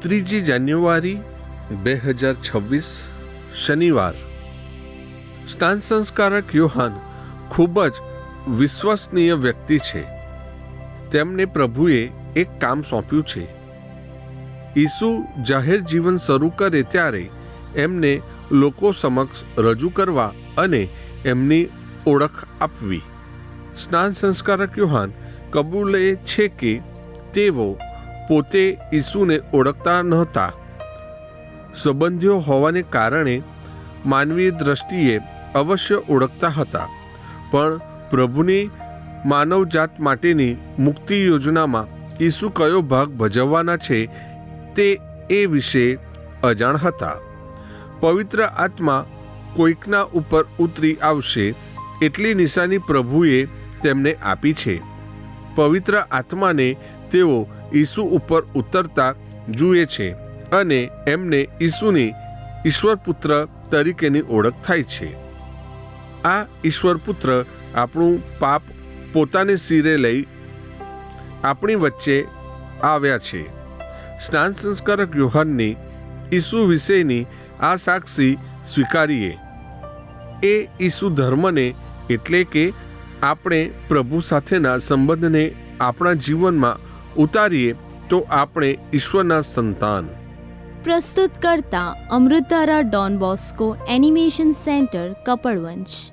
3 જાન્યુઆરી 2026 શનિવાર. સ્નાન સંસ્કારક યોહાન ખૂબ જ વિશ્વસનીય વ્યક્તિ છે. તેમને પ્રભુએ એક કામ સોંપ્યું છે. ઈસુ જાહેર જીવન શરૂ કરે ત્યારે એમને લોકો સમક્ષ રજૂ કરવા અને એમની ઓળખ આપવી. સ્નાન સંસ્કારક યોહાન કબૂલે છે કે તેઓ પોતે ઈસુને ઓળખતા નહોતા. સંબંધીઓ હોવાને કારણે માનવીય દ્રષ્ટિએ અવશ્ય ઓળખતા હતા, પણ પ્રભુની માનવજાત માટેની મુક્તિ યોજનામાં ઈસુ કયો ભાગ ભજવવાના છે તે એ વિશે અજાણ હતા. પવિત્ર આત્મા કોઈકના ઉપર ઉતરી આવશે એટલી નિશાની પ્રભુએ તેમને આપી છે. પવિત્ર આત્માને તેઓ ઈસુ ઉપર ઉતરતા જુએ છે અને એમને ઈસુની ઈશ્વરપુત્ર તરીકેની ઓળખ થાય છે. આ ઈશ્વરપુત્ર આપણું પાપ પોતાને શિરે લઈ આપણી વચ્ચે આવ્યા છે. સ્નાન સંસ્કારક યોહાનની ઈસુ વિશેની આ સાક્ષી સ્વીકારીએ. એ ઈસુ ધર્મને એટલે કે આપણે પ્રભુ સાથેના સંબંધને આપણા જીવનમાં ઉતારીએ તો આપણે ઈશ્વરના સંતાન. પ્રસ્તુત કરતા અમૃતધારા Don Bosco animation centre Kapadvanj.